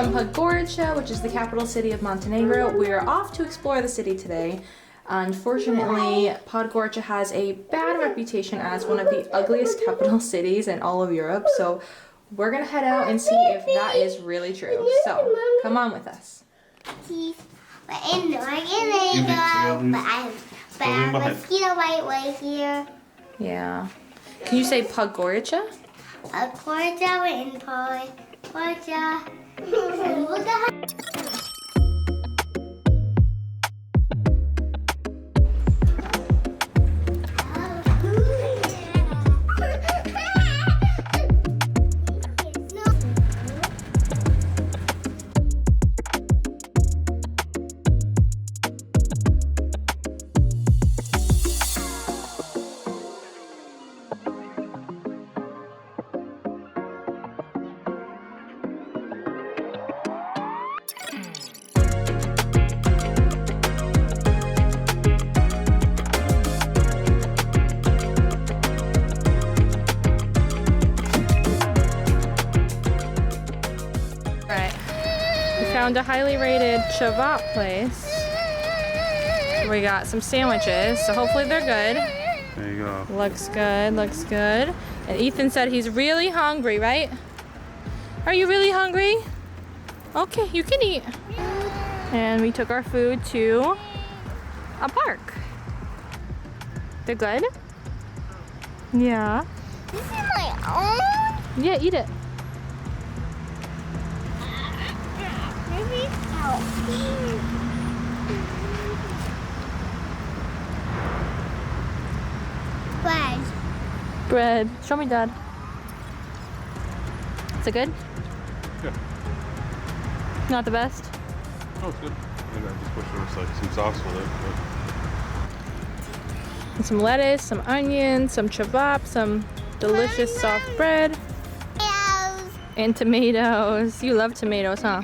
from Podgorica, which is the capital city of Montenegro. We are off to explore the city today. Unfortunately, Podgorica has a bad reputation as one of the ugliest capital cities in all of Europe, so we're gonna head out and see if that is really true. So, come on with us. But I have mosquito bite right here. Yeah. Can you say Podgorica? Podgorica in Podgorica. Found a highly rated cevap place. We got some sandwiches, so hopefully they're good. There you go. Looks good, looks good. And Ethan said he's really hungry, right? Are you really hungry? Okay, you can eat. And we took our food to a park. They're good? Yeah. This is my own? Yeah, eat it. Bread. Bread. Show me, Dad. Is it good? Yeah. Not the best? Oh, it's good. Maybe I just wish there was like some sauce with it. But... And some lettuce, some onions, some cevap, some delicious soft bread. Tomatoes. And tomatoes. You love tomatoes, huh?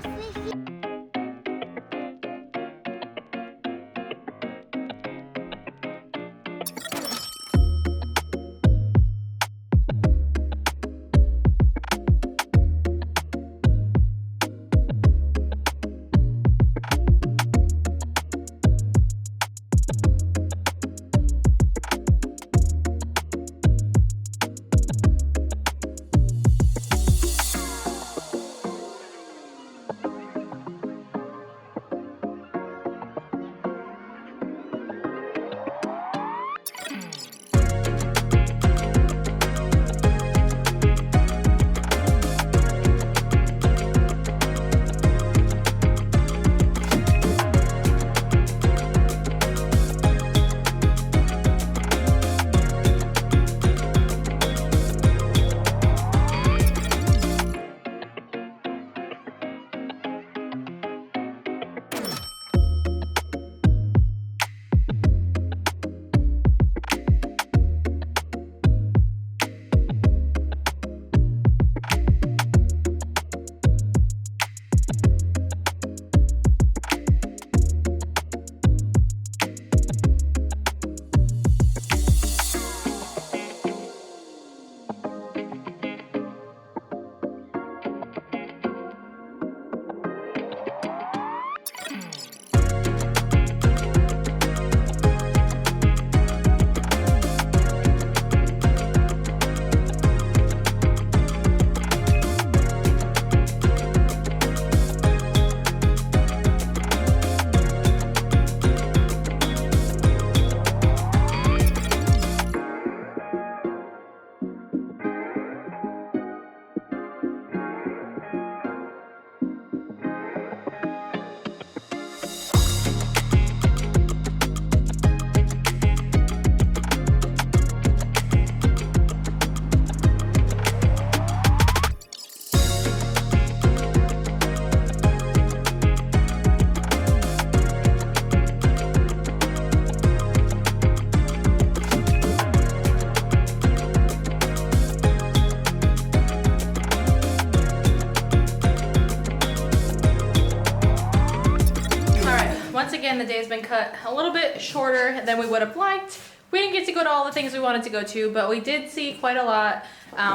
again, the day's been cut a little bit shorter than we would have liked. We didn't get to go to all the things we wanted to go to, but we did see quite a lot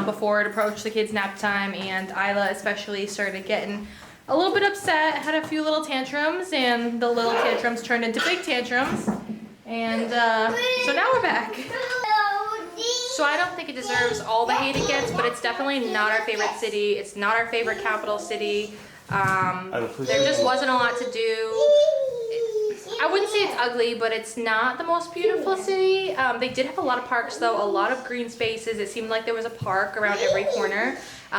before it approached the kids' nap time, and Isla especially started getting a little bit upset, had a few little tantrums, and the little tantrums turned into big tantrums. And so now we're back. So I don't think it deserves all the hate it gets, but it's definitely not our favorite city. It's not our favorite capital city. There just wasn't a lot to do. I wouldn't say it's ugly, but it's not the most beautiful city. They did have a lot of parks though, a lot of green spaces. It seemed like there was a park around every corner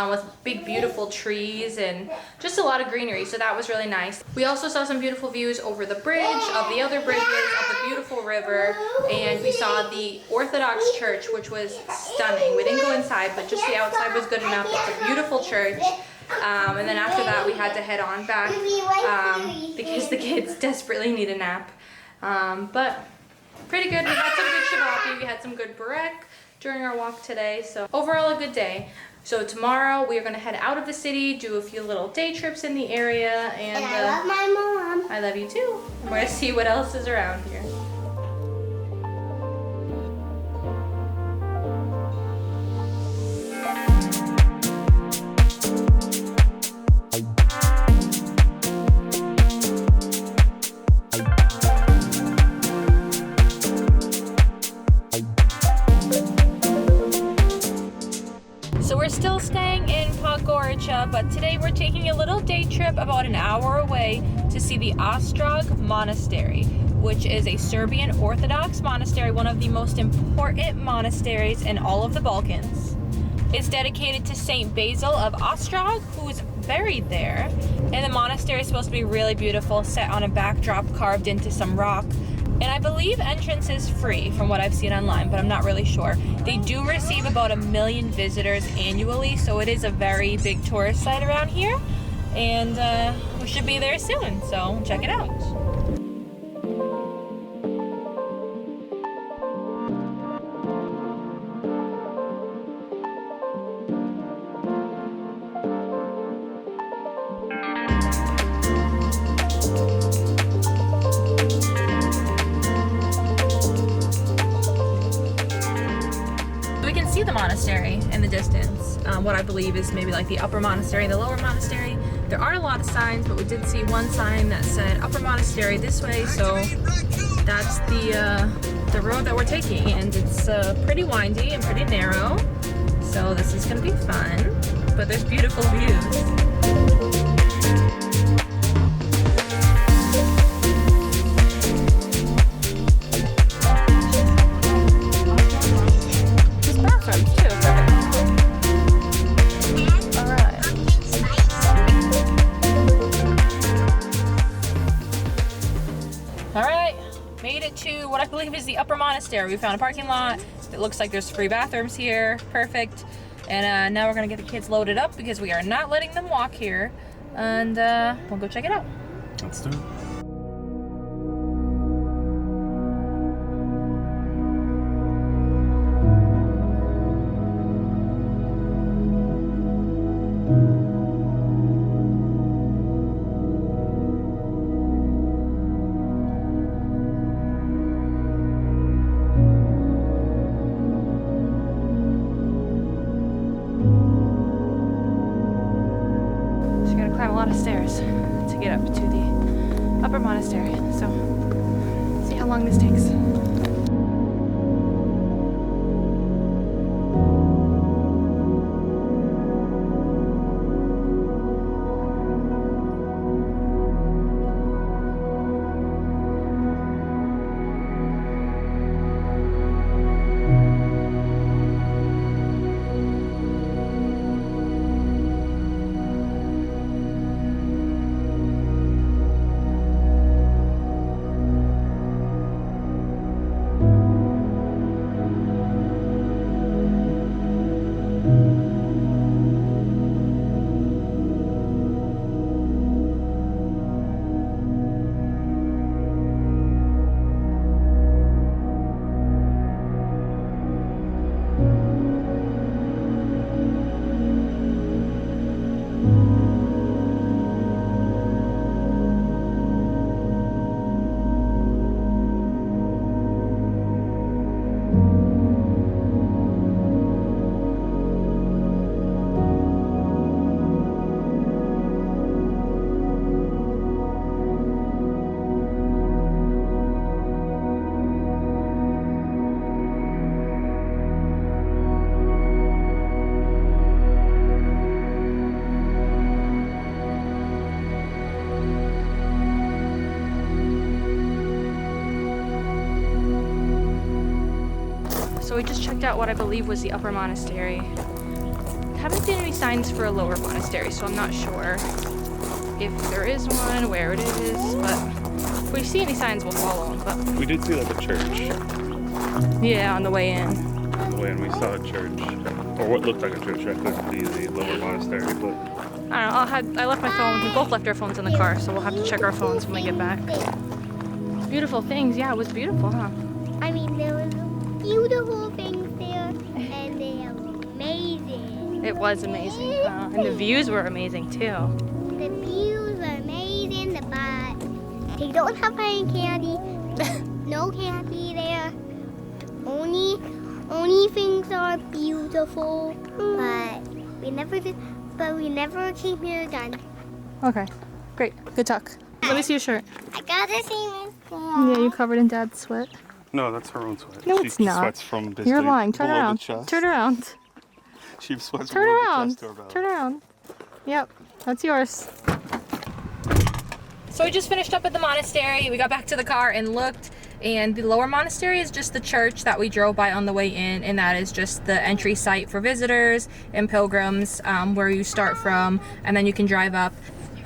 with big beautiful trees and just a lot of greenery, so that was really nice. We also saw some beautiful views over the bridge, of the other bridges, of the beautiful river, and we saw the Orthodox church, which was stunning. We didn't go inside, but just the outside was good enough. It's a beautiful church. And then after that we had to head on back because the kids desperately need a nap. But pretty good. We had some good shivapi, we had some good burek during our walk today. So overall a good day. So tomorrow we are going to head out of the city, do a few little day trips in the area. And I love my mom. I love you too. And we're going to see what else is around here. We're still staying in Podgorica, but today we're taking a little day trip about an hour away to see the Ostrog Monastery, which is a Serbian Orthodox monastery, one of the most important monasteries in all of the Balkans. It's dedicated to Saint Basil of Ostrog, who is buried there, and the monastery is supposed to be really beautiful, set on a backdrop carved into some rock. And I believe entrance is free from what I've seen online, but I'm not really sure. They do receive about 1 million visitors annually, so it is a very big tourist site around here. And we should be there soon, so check it out. The monastery in the distance, what I believe is maybe like the upper monastery, the lower monastery. There aren't a lot of signs, but we did see one sign that said upper monastery this way, so that's the road that we're taking, and it's pretty windy and pretty narrow, so this is gonna be fun, but there's beautiful views. What I believe is the upper monastery. We found a parking lot. It looks like there's free bathrooms here. Perfect. And now we're gonna get the kids loaded up because we are not letting them walk here. And we'll go check it out. Let's do it. Climb a lot of stairs to get up to the upper monastery, so see how long this takes. So we just checked out what I believe was the upper monastery. Haven't seen any signs for a lower monastery, so I'm not sure if there is one, where it is, but if we see any signs, we'll follow them. But We did see like a church. yeah, on the way in. On the way in, we saw a church, or what looked like a church. That could be the lower monastery, but I don't know, I left my phone, we both left our phones in the car, so we'll have to check our phones when we get back. Beautiful things, yeah, it was beautiful, huh? I mean, there were beautiful things there, and they are amazing. It was amazing, huh? And the views were amazing too. The views are amazing, but they don't have any candy. No candy there. Only things are beautiful, but we never came here again. Okay, great, good talk. Let me see your shirt. I got the same. Yeah, you covered in Dad's sweat. no, that's her own sweat. No, she it's not. sweats from basically You're lying, turn below around, the chest. turn around, She sweats turn below around, the chest to her belly. turn around. Yep, that's yours. So we just finished up at the monastery. We got back to the car and looked, and the lower monastery is just the church that we drove by on the way in, and that is just the entry site for visitors and pilgrims, where you start from, and then you can drive up.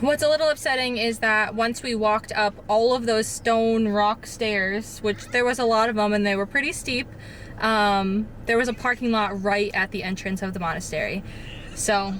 What's a little upsetting is that once we walked up all of those stone rock stairs, which there was a lot of them and they were pretty steep, there was a parking lot right at the entrance of the monastery. So,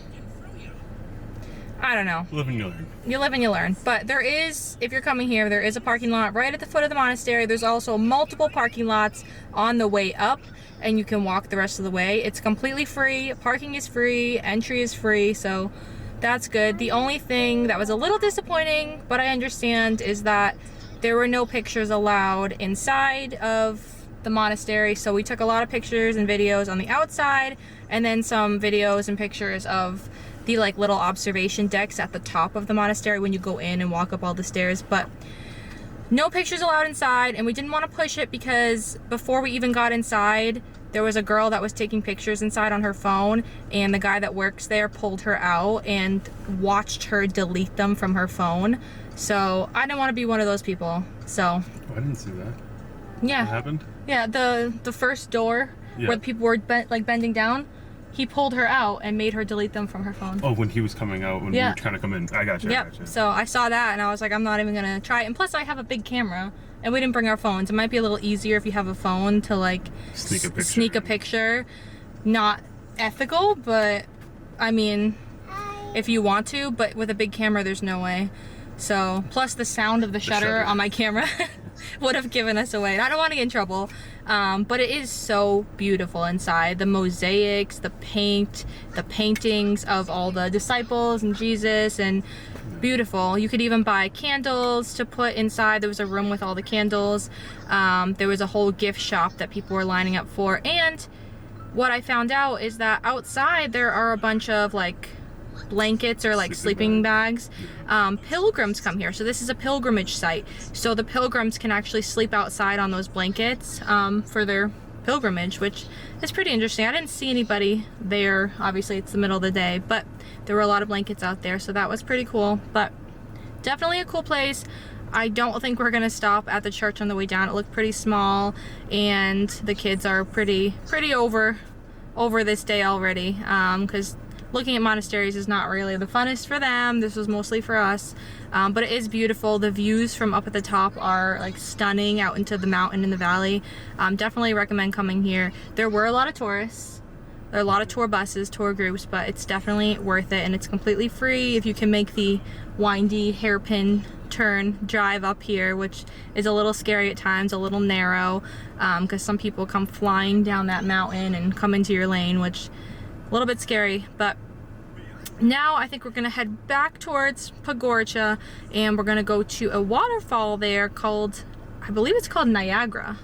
I don't know. Live and you learn. You live and you learn. But there is, if you're coming here, there is a parking lot right at the foot of the monastery. There's also multiple parking lots on the way up, and you can walk the rest of the way. It's completely free. Parking is free. Entry is free. So that's good. The only thing that was a little disappointing, but I understand, is that there were no pictures allowed inside of the monastery. So we took a lot of pictures and videos on the outside, and then some videos and pictures of the like little observation decks at the top of the monastery when you go in and walk up all the stairs. But no pictures allowed inside, and we didn't want to push it because before we even got inside, there was a girl that was taking pictures inside on her phone, and the guy that works there pulled her out and watched her delete them from her phone. So I didn't want to be one of those people. So Oh, I didn't see that. yeah, What happened? yeah, the first door Yeah. where the people were bending down, he pulled her out and made her delete them from her phone. Oh, when he was coming out, when we Yeah. were trying to come in. I got you. I Yep. got you. So I saw that and I was like, I'm not even gonna try it. And plus I have a big camera and we didn't bring our phones. It might be a little easier if you have a phone to like Sneak a picture. sneak a picture. Not ethical, but I mean, if you want to, but with a big camera, there's no way. So, plus the sound of the shutter on my camera would have given us away. And I don't want to get in trouble, but it is so beautiful inside. The mosaics, the paint, the paintings of all the disciples and Jesus, and beautiful. You could even buy candles to put inside. There was a room with all the candles. There was a whole gift shop that people were lining up for. And what I found out is that outside there are a bunch of like blankets or like sleeping bags. Pilgrims come here, so this is a pilgrimage site, so the pilgrims can actually sleep outside on those blankets for their pilgrimage, which is pretty interesting. I didn't see anybody there, obviously it's the middle of the day, but there were a lot of blankets out there, so that was pretty cool. But definitely a cool place. I don't think we're gonna stop at the church on the way down. It looked pretty small, and the kids are pretty over this day already, because looking at monasteries is not really the funnest for them. This was mostly for us, but it is beautiful. The views from up at the top are like stunning out into the mountain in the valley. Definitely recommend coming here. There were a lot of tourists. There are a lot of tour buses, tour groups, but it's definitely worth it, and it's completely free if you can make the windy hairpin turn drive up here, which is a little scary at times, a little narrow, because some people come flying down that mountain and come into your lane, which a little bit scary. But now I think we're gonna head back towards Podgorica, and we're gonna go to a waterfall there called, I believe it's called Nijagara.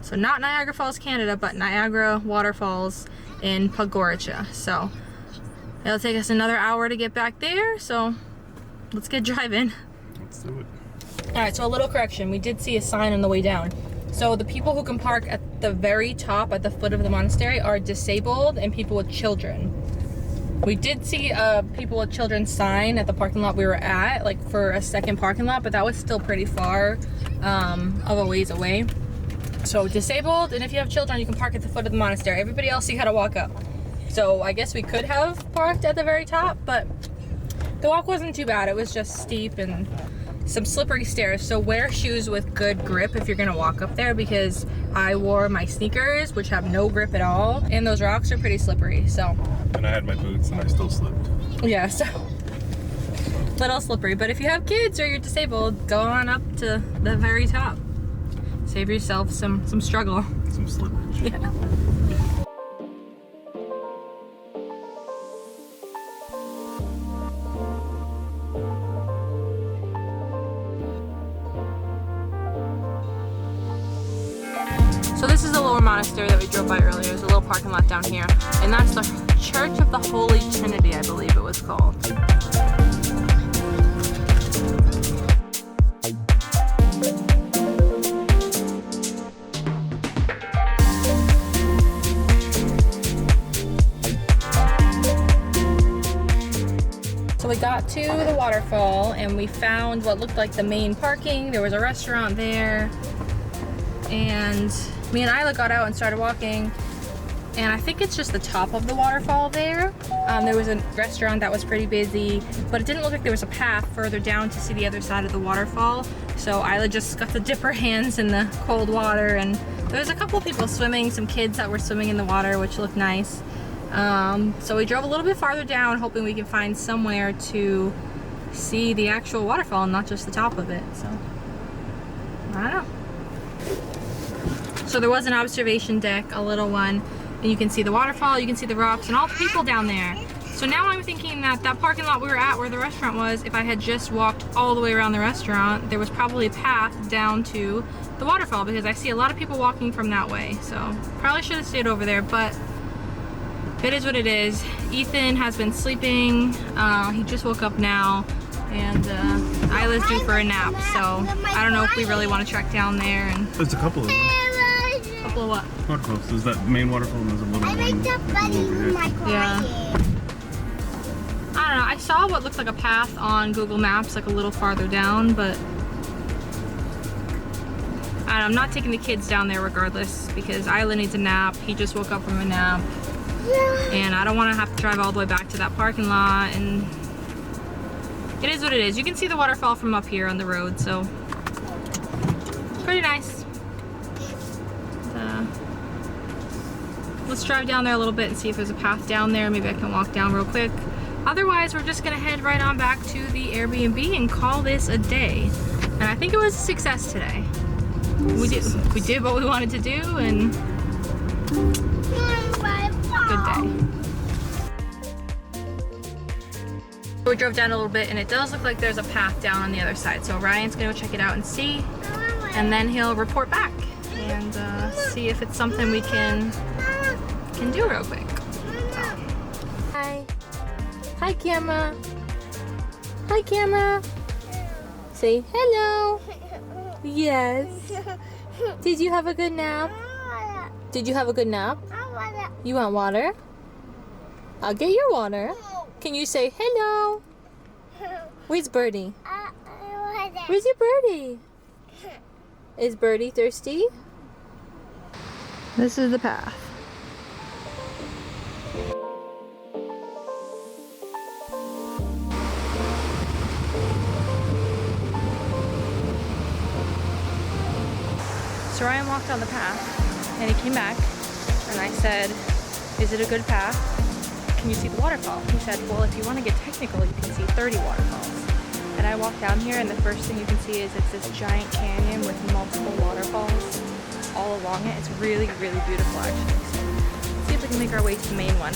So not Niagara Falls, Canada, but Nijagara Waterfalls in Podgorica. So it'll take us another hour to get back there, so let's get driving. Let's do it. All right, so a little correction. We did see a sign on the way down. So the people who can park at the very top, at the foot of the monastery, are disabled and people with children. We did see a people with children sign at the parking lot we were at, like for a second parking lot, but that was still pretty far of a ways away. So disabled, and if you have children, you can park at the foot of the monastery. Everybody else, you gotta walk up. So I guess we could have parked at the very top, but the walk wasn't too bad. It was just steep and some slippery stairs. So wear shoes with good grip if you're gonna walk up there, because I wore my sneakers, which have no grip at all, and those rocks are pretty slippery, so. And I had my boots and I still slipped. Yeah, so little slippery. But if you have kids or you're disabled, go on up to the very top. Save yourself some struggle. Some slippage. Yeah. So this is the lower monastery that we drove by earlier. There's a little parking lot down here. And that's the Church of the Holy Trinity, I believe it was called. So we got to the waterfall and we found what looked like the main parking. There was a restaurant there. And me and Isla got out and started walking. And I think it's just the top of the waterfall there. There was a restaurant that was pretty busy, but it didn't look like there was a path further down to see the other side of the waterfall. So Isla just got to dip her hands in the cold water, and there was a couple of people swimming, some kids that were swimming in the water, which looked nice. So we drove a little bit farther down, hoping we could find somewhere to see the actual waterfall and not just the top of it. So, I don't know. So there was an observation deck, a little one, and you can see the waterfall, you can see the rocks, and all the people down there. So now I'm thinking that that parking lot we were at where the restaurant was, if I had just walked all the way around the restaurant, there was probably a path down to the waterfall, because I see a lot of people walking from that way. So probably should have stayed over there, but it is what it is. Ethan has been sleeping. He just woke up now, and Isla's due for a nap. So I don't know if we really want to trek down there. And There's a couple of them. couple of what? Waterfalls. There's that main waterfall and there's a little I like one. the bunny with my Yeah. crying. I don't know. I saw what looked like a path on Google Maps, like a little farther down, but I'm not taking the kids down there regardless, because Isla needs a nap. He just woke up from a nap. And I don't want to have to drive all the way back to that parking lot, and it is what it is. You can see the waterfall from up here on the road, so pretty nice. Let's drive down there a little bit and see if there's a path down there. Maybe I can walk down real quick. Otherwise, we're just gonna head right on back to the Airbnb and call this a day. And I think it was a success today. We did what we wanted to do, and good day. We drove down a little bit, and it does look like there's a path down on the other side. So Ryan's gonna go check it out and see, and then he'll report back and see if it's something we can do real quick. Hi. Hi, camera. Hi, camera. Say hello. Yes. Did you have a good nap? Did you have a good nap? You want water? I'll get your water. Can you say hello? Where's Birdie? Where's your Birdie? Is Birdie thirsty? This is the path. So Ryan walked on the path, and he came back, and I said, is it a good path? Can you see the waterfall? He said, well, if you want to get technical, you can see 30 waterfalls. And I walked down here, and the first thing you can see is it's this giant canyon with multiple waterfalls all along it. It's really, really beautiful, actually. So let's see if we can make our way to the main one.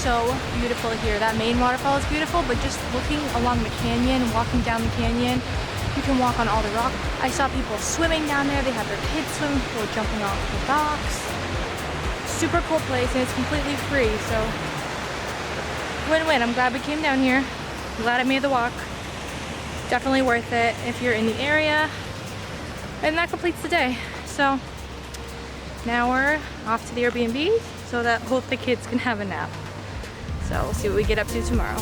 so beautiful here. That main waterfall is beautiful, but just looking along the canyon, walking down the canyon, you can walk on all the rock. I saw people swimming down there. They have their kids swimming, people jumping off the docks. Super cool place, and it's completely free, so win-win. I'm glad we came down here. I'm glad I made the walk. Definitely worth it if you're in the area. And that completes the day. So now we're off to the Airbnb so that both the kids can have a nap. So we'll see what we get up to tomorrow.